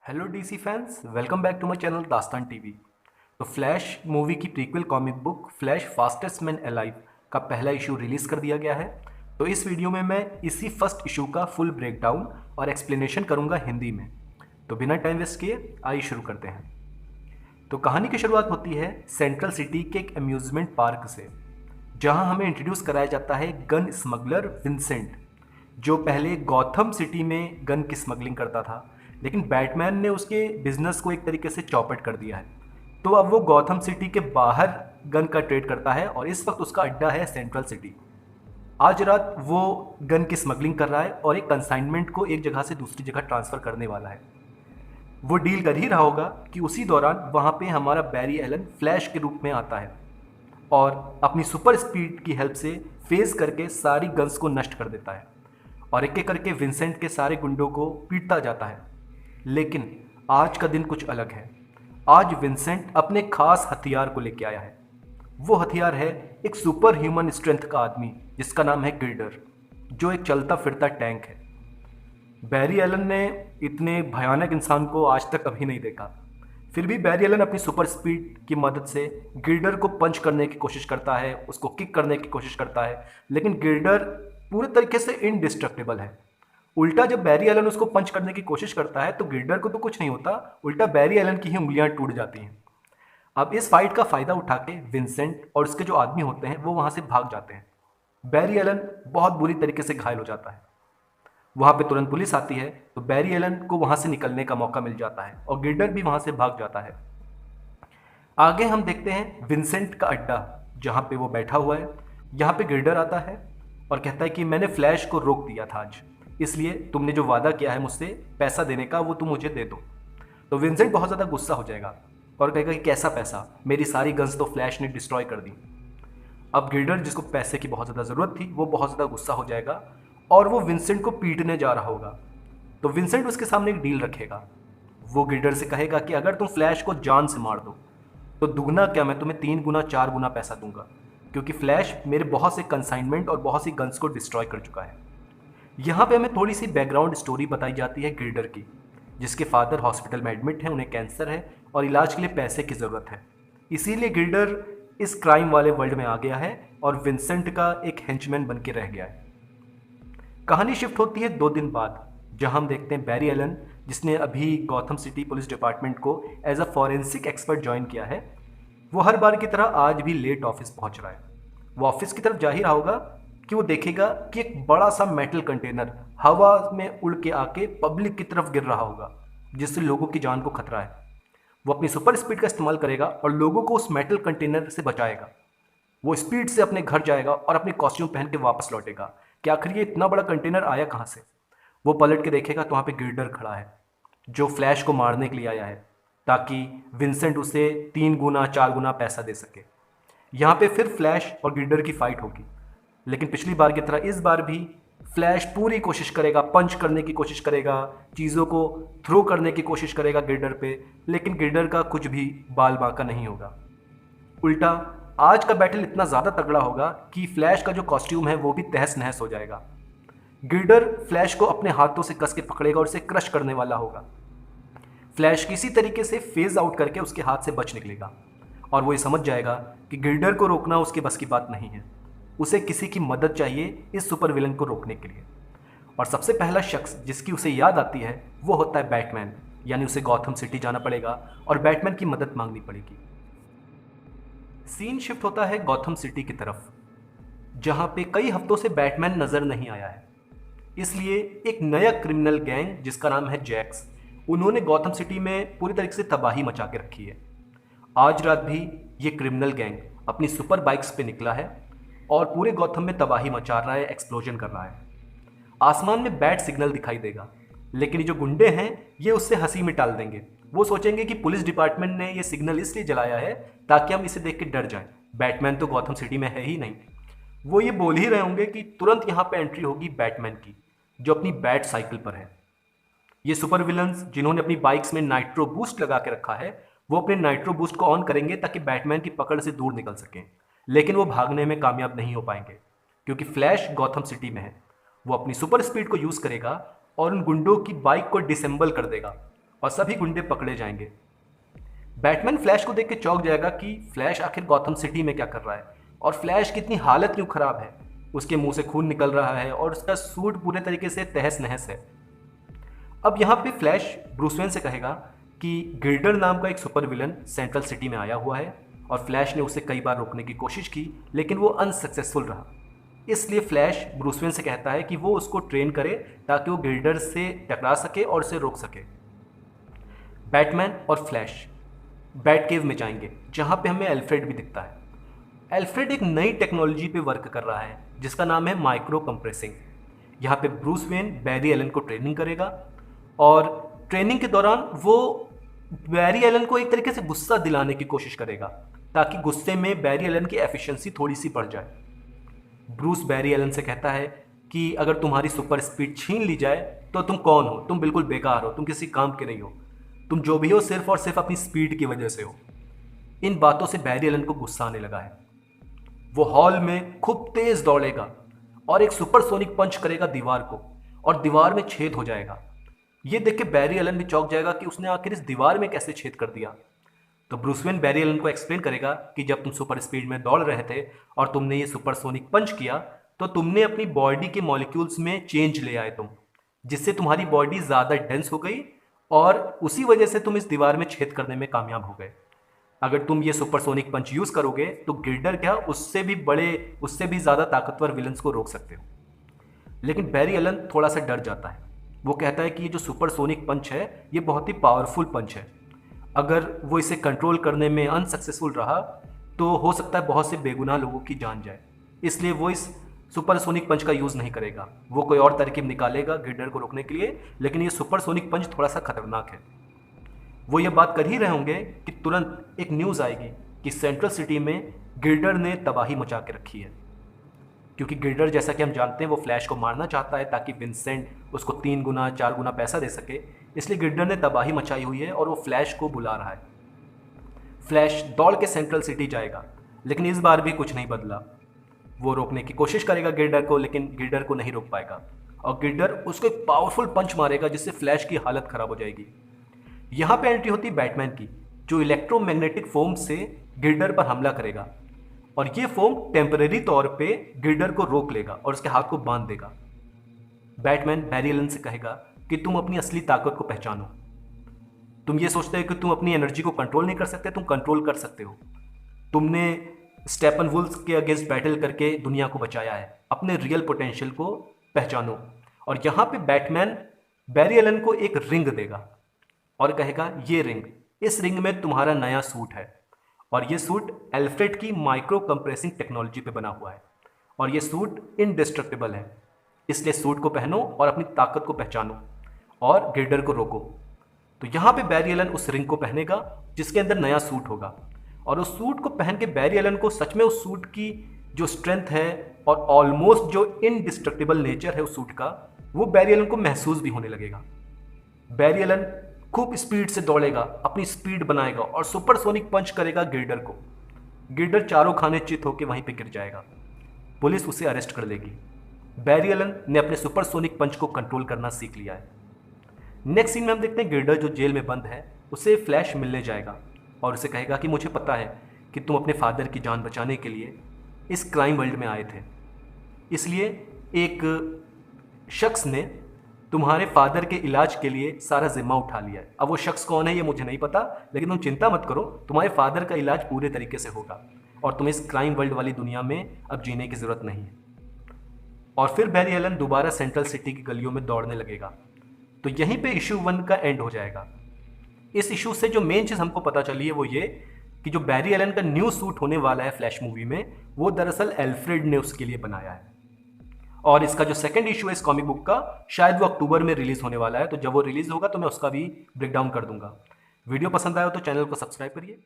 Hello DC fans, welcome back to my channel Dastaan TV. तो Flash movie की prequel comic book Flash Fastest Man Alive का पहला issue release कर दिया गया है। तो इस वीडियो में मैं इसी फर्स्ट इशू का फुल ब्रेकडाउन और एक्सप्लेनेशन करूंगा हिंदी में। तो बिना टाइम वेस्ट किए आइए शुरू करते हैं। तो कहानी की शुरुआत होती है सेंट्रल सिटी के एक अम्यूज़मेंट पार्क से, जहां हमें इंट्रोड्यूस कराया जाता है गन स्मगलर विंसेंट, जो पहले गॉथम सिटी में गन की स्मगलिंग करता था, लेकिन बैटमैन ने उसके बिजनेस को एक तरीके से चौपट कर दिया है। तो अब वो गॉथम सिटी के बाहर गन का ट्रेड करता है और इस वक्त उसका अड्डा है सेंट्रल सिटी। आज रात वो गन की स्मगलिंग कर रहा है और एक कंसाइनमेंट को एक जगह से दूसरी जगह ट्रांसफ़र करने वाला है। वो डील कर ही रहा होगा कि उसी दौरान वहाँ पे हमारा बैरी एलन फ्लैश के रूप में आता है और अपनी सुपर स्पीड की हेल्प से फेज करके सारी गन्स को नष्ट कर देता है और एक एक करके विंसेंट के सारे गुंडों को पीटता जाता है। लेकिन आज का दिन कुछ अलग है। आज विंसेंट अपने खास हथियार को लेके आया है। वो हथियार है एक सुपर ह्यूमन स्ट्रेंथ का आदमी जिसका नाम है गिल्डर, जो एक चलता फिरता टैंक है। बैरी एलन ने इतने भयानक इंसान को आज तक कभी नहीं देखा। फिर भी बैरी एलन अपनी सुपर स्पीड की मदद से गिल्डर को पंच करने की कोशिश करता है, उसको किक करने की कोशिश करता है, लेकिन गिल्डर पूरे तरीके से इनडिस्ट्रक्टेबल है। उल्टा जब बैरी एलन उसको पंच करने की कोशिश करता है तो गिल्डर को तो कुछ नहीं होता, उल्टा बैरी एलन की ही उंगलियां टूट जाती हैं। अब इस फाइट का फायदा उठा के विंसेंट और उसके जो आदमी होते हैं वो वहां से भाग जाते हैं। बैरी एलन बहुत बुरी तरीके से घायल हो जाता है। वहां पे तुरंत पुलिस आती है तो बैरी एलन को वहां से निकलने का मौका मिल जाता है और गिल्डर भी वहां से भाग जाता है। आगे हम देखते हैं विंसेंट का अड्डा, जहां पे वो बैठा हुआ है। यहाँ पे गिल्डर आता है और कहता है कि मैंने फ्लैश को रोक दिया था आज, इसलिए तुमने जो वादा किया है मुझसे पैसा देने का वो तुम मुझे दे दो। तो विंसेंट बहुत ज़्यादा गुस्सा हो जाएगा और कहेगा कि कैसा पैसा, मेरी सारी गन्स तो फ्लैश ने डिस्ट्रॉय कर दी। अब गिल्डर, जिसको पैसे की बहुत ज़्यादा ज़रूरत थी, वो बहुत ज़्यादा गुस्सा हो जाएगा और वो विंसेंट को पीटने जा रहा होगा। तो विंसेंट उसके सामने एक डील रखेगा। वो गिल्डर से कहेगा कि अगर तुम फ्लैश को जान से मार दो तो दुगना क्या, मैं तुम्हें 3 गुना 4 गुना पैसा दूंगा, क्योंकि फ्लैश मेरे बहुत से कंसाइनमेंट और बहुत सी गन्स को डिस्ट्रॉय कर चुका है। यहाँ पे हमें थोड़ी सी बैकग्राउंड स्टोरी बताई जाती है गिल्डर की, जिसके फादर हॉस्पिटल में एडमिट हैं, उन्हें कैंसर है और इलाज के लिए पैसे की ज़रूरत है। इसीलिए गिल्डर इस क्राइम वाले वर्ल्ड में आ गया है और विंसेंट का एक हेंचमैन बन के रह गया है। कहानी शिफ्ट होती है 2 दिन बाद, जहां हम देखते हैं बैरी एलन, जिसने अभी गॉथम सिटी पुलिस डिपार्टमेंट को as a forensic expert join किया है। वो हर बार की तरह आज भी लेट ऑफिस पहुंच रहा है। वो ऑफिस की तरफ जा ही रहा होगा कि वो देखेगा कि एक बड़ा सा मेटल कंटेनर हवा में उड़ के आके पब्लिक की तरफ गिर रहा होगा, जिससे लोगों की जान को खतरा है। वो अपनी सुपर स्पीड का इस्तेमाल करेगा और लोगों को उस मेटल कंटेनर से बचाएगा। वो स्पीड से अपने घर जाएगा और अपनी कॉस्ट्यूम पहन के वापस लौटेगा कि आखिर ये इतना बड़ा कंटेनर आया कहाँ से। वो पलट के देखेगा तो वहाँ पे गिल्डर खड़ा है, जो फ्लैश को मारने के लिए आया है, ताकि विंसेंट उसे 3 गुना 4 गुना पैसा दे सके। यहाँ पे फिर फ्लैश और गिल्डर की फाइट होगी, लेकिन पिछली बार की तरह इस बार भी फ्लैश पूरी कोशिश करेगा, पंच करने की कोशिश करेगा, चीज़ों को थ्रो करने की कोशिश करेगा गिल्डर पे, लेकिन गिल्डर का कुछ भी बाल बांका नहीं होगा। उल्टा आज का बैटल इतना ज़्यादा तगड़ा होगा कि फ्लैश का जो कॉस्ट्यूम है वो भी तहस नहस हो जाएगा। गिल्डर फ्लैश को अपने हाथों से कस के पकड़ेगा और उसे क्रश करने वाला होगा। फ्लैश किसी तरीके से फेज आउट करके उसके हाथ से बच निकलेगा और वो ये समझ जाएगा कि गिल्डर को रोकना उसके बस की बात नहीं है, उसे किसी की मदद चाहिए इस सुपर विलन को रोकने के लिए। और सबसे पहला शख्स जिसकी उसे याद आती है वो होता है बैटमैन, यानी उसे गॉथम सिटी जाना पड़ेगा और बैटमैन की मदद मांगनी पड़ेगी। सीन शिफ्ट होता है गॉथम सिटी की तरफ, जहां पे कई हफ्तों से बैटमैन नजर नहीं आया है। इसलिए एक नया क्रिमिनल गैंग जिसका नाम है जैक्स, उन्होंने गॉथम सिटी में पूरी तरीके से तबाही मचा के रखी है। आज रात भी ये क्रिमिनल गैंग अपनी सुपर बाइक्स पे निकला है और पूरे गॉथम में तबाही मचा रहा है, एक्सप्लोजन कर रहा है। आसमान में बैड सिग्नल दिखाई देगा, लेकिन ये जो गुंडे हैं ये उससे हंसी में टाल देंगे। वो सोचेंगे कि पुलिस डिपार्टमेंट ने ये सिग्नल इसलिए जलाया है ताकि हम इसे देख के डर जाएं, बैटमैन तो गॉथम सिटी में है ही नहीं। वो ये बोल ही रहे होंगे कि तुरंत यहाँ पे एंट्री होगी बैटमैन की, जो अपनी बैट साइकिल पर है। ये सुपर विलन्स जिन्होंने अपनी बाइक्स में नाइट्रो बूस्ट लगा के रखा है, वो अपने नाइट्रो बूस्ट को ऑन करेंगे ताकि बैटमैन की पकड़ से दूर निकल सकें, लेकिन वो भागने में कामयाब नहीं हो पाएंगे क्योंकि फ्लैश गॉथम सिटी में है। वो अपनी सुपर स्पीड को यूज़ करेगा और उन गुंडों की बाइक को डिसेंबल कर देगा और सभी गुंडे पकड़े जाएंगे। बैटमैन फ्लैश को देख के चौंक जाएगा कि फ्लैश आखिर गॉथम सिटी में क्या कर रहा है और फ्लैश की इतनी हालत क्यों खराब है। उसके मुंह से खून निकल रहा है और उसका सूट पूरे तरीके से तहस नहस है। अब यहाँ पे फ्लैश ब्रूस वेन से कहेगा कि गिल्डर नाम का एक सुपर विलन सेंट्रल सिटी में आया हुआ है और फ्लैश ने उसे कई बार रोकने की कोशिश की लेकिन वो अनसक्सेसफुल रहा। इसलिए फ्लैश ब्रूस वेन से कहता है कि वो उसको ट्रेन करे ताकि वो गिल्डर से टकरा सके और उसे रोक सके। बैटमैन और फ्लैश बैट केव में जाएंगे जहाँ पे हमें एल्फ्रेड भी दिखता है। एल्फ्रेड एक नई टेक्नोलॉजी पे वर्क कर रहा है जिसका नाम है माइक्रो कंप्रेसिंग। यहाँ पे ब्रूस वेन बैरी एलन को ट्रेनिंग करेगा और ट्रेनिंग के दौरान वो बैरी एलन को एक तरीके से गुस्सा दिलाने की कोशिश करेगा ताकि गुस्से में बैरी एलन की एफिशिएंसी थोड़ी सी बढ़ जाए। ब्रूस बैरी एलन से कहता है कि अगर तुम्हारी सुपर स्पीड छीन ली जाए तो तुम कौन हो, तुम बिल्कुल बेकार हो, तुम किसी काम के नहीं हो, तुम जो भी हो सिर्फ और सिर्फ अपनी स्पीड की वजह से हो। इन बातों से बैरी एलन को गुस्सा आने लगा है। वो हॉल में खूब तेज दौड़ेगा और एक सुपरसोनिक पंच करेगा दीवार को और दीवार में छेद हो जाएगा। ये देख के बैरी एलन भी चौंक जाएगा कि उसने आखिर इस दीवार में कैसे छेद कर दिया। तो ब्रूस वेन बैरी एलन को एक्सप्लेन करेगा कि जब तुम सुपर स्पीड में दौड़ रहे थे और तुमने ये सुपरसोनिक पंच किया तो तुमने अपनी बॉडी के मॉलिक्यूल्स में चेंज ले आए तुम, जिससे तुम्हारी बॉडी ज़्यादा डेंस हो गई और उसी वजह से तुम इस दीवार में छेद करने में कामयाब हो गए। अगर तुम ये सुपरसोनिक पंच यूज़ करोगे तो गिल्डर क्या उससे भी ज़्यादा ताकतवर विलन्स को रोक सकते हो। लेकिन बैरी एलन थोड़ा सा डर जाता है। वो कहता है कि ये जो सुपरसोनिक पंच है ये बहुत ही पावरफुल पंच है। अगर वो इसे कंट्रोल करने में अनसक्सेसफुल रहा तो हो सकता है बहुत से बेगुनाह लोगों की जान जाए। इसलिए वो इस सुपरसोनिक पंच का यूज़ नहीं करेगा। वो कोई और तरकीब निकालेगा गिल्डर को रोकने के लिए, लेकिन ये सुपरसोनिक पंच थोड़ा सा खतरनाक है। वो ये बात कर ही रहे होंगे कि तुरंत एक न्यूज़ आएगी कि सेंट्रल सिटी में गिल्डर ने तबाही मचा के रखी है। क्योंकि गिल्डर जैसा कि हम जानते हैं वो फ्लैश को मारना चाहता है ताकि विंसेंट उसको 3 गुना 4 गुना पैसा दे सके। इसलिए गिल्डर ने तबाही मचाई हुई है और वो फ्लैश को बुला रहा है। फ्लैश दौड़ के सेंट्रल सिटी जाएगा लेकिन इस बार भी कुछ नहीं बदला। वो रोकने की कोशिश करेगा गिल्डर को लेकिन गिल्डर को नहीं रोक पाएगा और गिल्डर उसको एक पावरफुल पंच मारेगा जिससे फ्लैश की हालत खराब हो जाएगी। यहाँ पे एंट्री होती है बैटमैन की, जो इलेक्ट्रोमैग्नेटिक फोम से गिल्डर पर हमला करेगा और ये फोम टेम्परेरी तौर पे गिल्डर को रोक लेगा और उसके हाथ को बांध देगा। बैटमैन बैरी एलन से कहेगा कि तुम अपनी असली ताकत को पहचानो। तुम ये सोचते हो कि तुम अपनी एनर्जी को कंट्रोल नहीं कर सकते, तुम कंट्रोल कर सकते हो। तुमने स्टेपन वुल्स के अगेंस्ट बैटल करके दुनिया को बचाया है। अपने रियल पोटेंशियल को पहचानो। और यहाँ पे बैटमैन बैरी एलन को एक रिंग देगा और कहेगा ये रिंग, इस रिंग में तुम्हारा नया सूट है और ये सूट एल्फ्रेड की माइक्रो कंप्रेसिंग टेक्नोलॉजी पे बना हुआ है और ये सूट इनडिस्ट्रक्टिबल है। इसलिए सूट को पहनो और अपनी ताकत को पहचानो और गिल्डर को रोको। तो यहाँ पे बैरी एलन उस रिंग को पहनेगा जिसके अंदर नया सूट होगा और उस सूट को पहन के बैरी एलन को सच में उस सूट की जो स्ट्रेंथ है और ऑलमोस्ट जो इनडिस्ट्रक्टिबल नेचर है उस सूट का, वो बैरी एलन को महसूस भी होने लगेगा। बैरी एलन खूब स्पीड से दौड़ेगा, अपनी स्पीड बनाएगा और सुपरसोनिक पंच करेगा गिल्डर को। गिल्डर चारों खाने चित होकर वहीं पे गिर जाएगा। पुलिस उसे अरेस्ट कर लेगी। बैरी एलन ने अपने सुपरसोनिक पंच को कंट्रोल करना सीख लिया है। नेक्स्ट सीन में हम देखते हैं गिल्डर जो जेल में बंद है उसे फ्लैश मिलने जाएगा और उसे कहेगा कि मुझे पता है कि तुम अपने फादर की जान बचाने के लिए इस क्राइम वर्ल्ड में आए थे, इसलिए एक शख्स ने तुम्हारे फादर के इलाज के लिए सारा जिम्मा उठा लिया है। अब वो शख्स कौन है ये मुझे नहीं पता, लेकिन तुम चिंता मत करो, तुम्हारे फादर का इलाज पूरे तरीके से होगा और तुम्हें इस क्राइम वर्ल्ड वाली दुनिया में अब जीने की ज़रूरत नहीं है। और फिर बैरी एलन दोबारा सेंट्रल सिटी की गलियों में दौड़ने लगेगा। तो यहीं पे इशू 1 का एंड हो जाएगा। इस इशू से जो मेन चीज़ हमको पता चली है वो ये कि जो बैरी एलन का न्यू सूट होने वाला है फ्लैश मूवी में, वो दरअसल एल्फ्रेड ने उसके लिए बनाया है। और इसका जो सेकंड इशू है इस कॉमिक बुक का, शायद वो अक्टूबर में रिलीज़ होने वाला है। तो जब वो रिलीज़ होगा तो मैं उसका भी ब्रेकडाउन कर दूंगा। वीडियो पसंद आया हो तो चैनल को सब्सक्राइब करिए।